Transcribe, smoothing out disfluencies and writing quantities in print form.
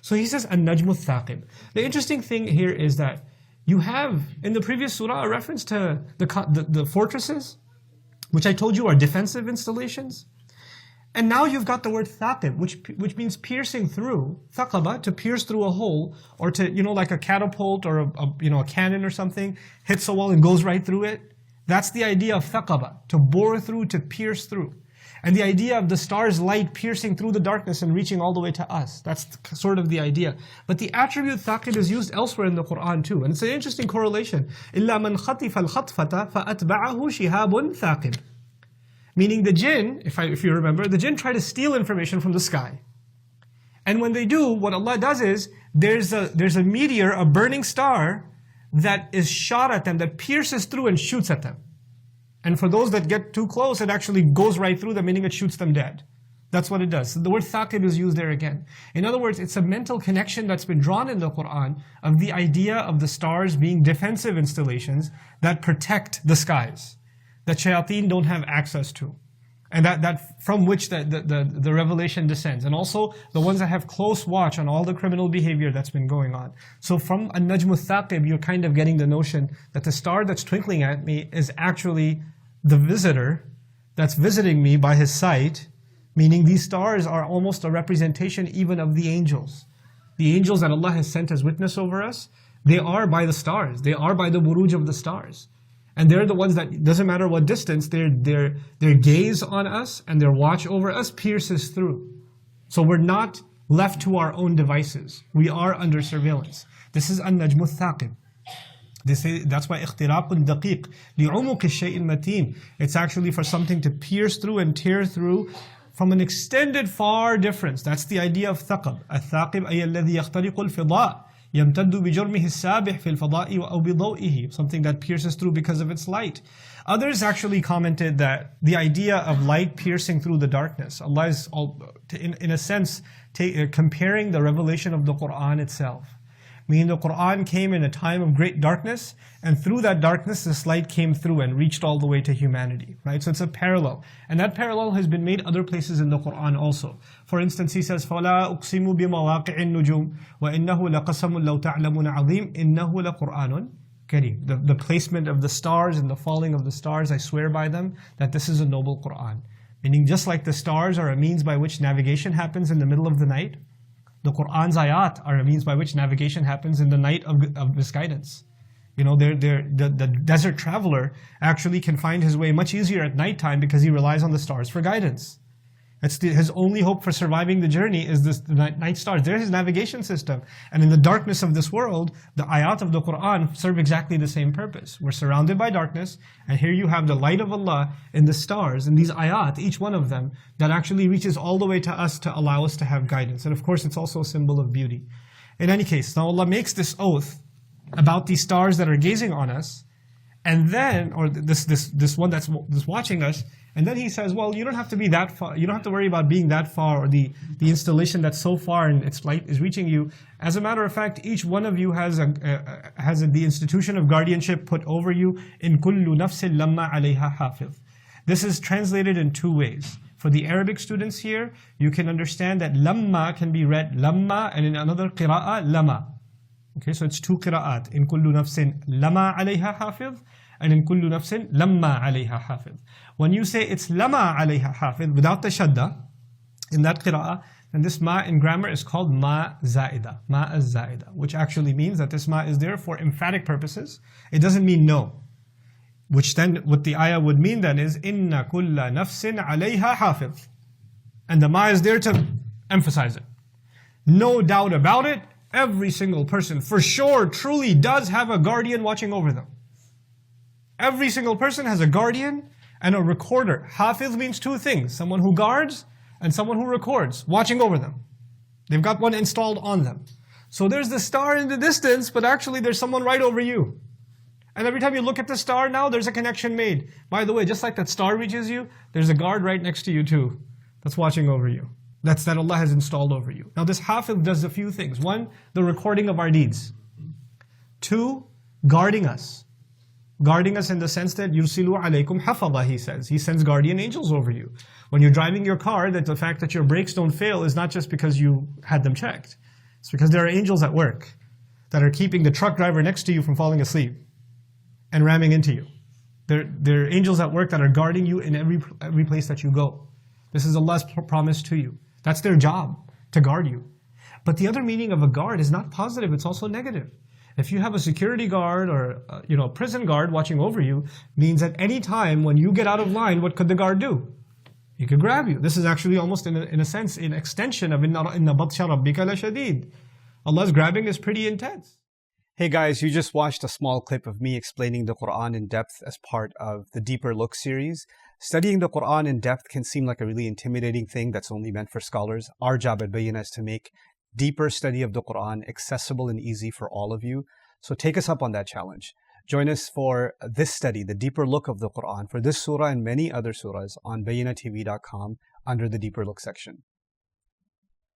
So he says, An-Najmu Thaqib. The interesting thing here is that you have, in the previous surah, a reference to the fortresses, which I told you are defensive installations. And now you've got the word thaqib, which means piercing through, thaqaba, to pierce through a hole, or to, like a catapult or a cannon or something, hits a wall and goes right through it. That's the idea of thaqaba, to bore through, to pierce through. And the idea of the star's light piercing through the darkness and reaching all the way to us. That's sort of the idea. But the attribute thaqib is used elsewhere in the Quran too. And it's an interesting correlation. إِلَّا مَنْ خَطِفَ الْخَطْفَةَ فَأَتْبَعَهُ شِهَابٌ ثَاقِبٌ. Meaning the jinn, if you remember, the jinn try to steal information from the sky. And when they do, what Allah does is, there's a meteor, a burning star, that is shot at them, that pierces through and shoots at them. And for those that get too close, it actually goes right through them, meaning it shoots them dead. That's what it does. So the word thaqib is used there again. In other words, it's a mental connection that's been drawn in the Quran of the idea of the stars being defensive installations that protect the skies, that shayateen don't have access to. And that from which the revelation descends. And also the ones that have close watch on all the criminal behavior that's been going on. So from An-Najmu Thaqib, you're kind of getting the notion that the star that's twinkling at me is actually the visitor that's visiting me by his sight, meaning these stars are almost a representation even of the angels. The angels that Allah has sent as witness over us, they are by the stars, they are by the buruj of the stars. And they're the ones that, doesn't matter what distance, their gaze on us and their watch over us pierces through. So we're not left to our own devices. We are under surveillance. This is An-Najmu Thaqib. That's why اختراق دقيق لعمق الشيء المتين. It's actually for something to pierce through and tear through from an extended far difference. That's the idea of thaqab. الثاقب أي الذي يخترق الفضاء يمتد بجرمه السابح في الفضاء أو بضوئه. Something that pierces through because of its light. Others actually commented that the idea of light piercing through the darkness, Allah is, in a sense, comparing the revelation of the Quran itself. Meaning the Quran came in a time of great darkness, and through that darkness this light came through and reached all the way to humanity. Right? So it's a parallel. And that parallel has been made other places in the Quran also. For instance, he says, فَلَا أُقْسِمُ بِمَوَاقِعِ النُّجُومِ وَإِنَّهُ لَقَسَمٌ لَوْ تَعْلَمُونَ عَظِيمٌ إِنَّهُ لَقُرْآنٌ كَرِيمٌ. The placement of the stars and the falling of the stars, I swear by them, that this is a noble Quran. Meaning just like the stars are a means by which navigation happens in the middle of the night, the Qur'an's ayat are a means by which navigation happens in the night of misguidance. The desert traveler actually can find his way much easier at nighttime because he relies on the stars for guidance. His only hope for surviving the journey is the night stars. They're his navigation system. And in the darkness of this world, the ayat of the Qur'an serve exactly the same purpose. We're surrounded by darkness, and here you have the light of Allah in the stars, and these ayat, each one of them, that actually reaches all the way to us to allow us to have guidance. And of course, it's also a symbol of beauty. In any case, now Allah makes this oath about these stars that are gazing on us, and then, or this one that's watching us, and then he says, well, you don't have to be that far, you don't have to worry about being that far, or the installation that's so far and its light is reaching you. As a matter of fact, each one of you has the institution of guardianship put over you. In kullu nafsin lamma alayha hafiz. This is translated in two ways. For the Arabic students here, you can understand that lamma can be read lamma, and in another qira'ah, lama. Okay, so it's two qira'at. In kullu nafsin lama alayha hafiz, and in kullu nafsin lamma alayha hafiz. When you say it's lama alayha hafiz without the shadda in that qira'ah, then this ma in grammar is called ma zaida, ma az-zaida, which actually means that this ma is there for emphatic purposes. It doesn't mean no. Which then, what the ayah would mean then is inna kulla nafsin alayha hafiz. And the ma is there to emphasize it. No doubt about it, every single person for sure truly does have a guardian watching over them. Every single person has a guardian and a recorder. Hafiz means two things: someone who guards and someone who records, watching over them. They've got one installed on them. So there's the star in the distance, but actually there's someone right over you. And every time you look at the star now, there's a connection made. By the way, just like that star reaches you, there's a guard right next to you too, that's watching over you. That Allah has installed over you. Now this hafiz does a few things. One, the recording of our deeds. Two, guarding us. Guarding us in the sense that yursilu alaykum hafadha, he says. He sends guardian angels over you. When you're driving your car, that the fact that your brakes don't fail is not just because you had them checked. It's because there are angels at work that are keeping the truck driver next to you from falling asleep and ramming into you. There are angels at work that are guarding you in every place that you go. This is Allah's promise to you. That's their job, to guard you. But the other meaning of a guard is not positive, it's also negative. If you have a security guard or a prison guard watching over you, means at any time when you get out of line, what could the guard do? He could grab you. This is actually almost in a sense an extension of inna batsha rabbika lashadid. Allah's grabbing is pretty intense. Hey guys, you just watched a small clip of me explaining the Quran in depth as part of the Deeper Look series. Studying the Quran in depth can seem like a really intimidating thing that's only meant for scholars. Our job at Bayyinah is to make deeper study of the Quran accessible and easy for all of you. So take us up on that challenge. Join us for this study, the Deeper Look of the Quran, for this surah and many other surahs on BayyinahTV.com under the Deeper Look section.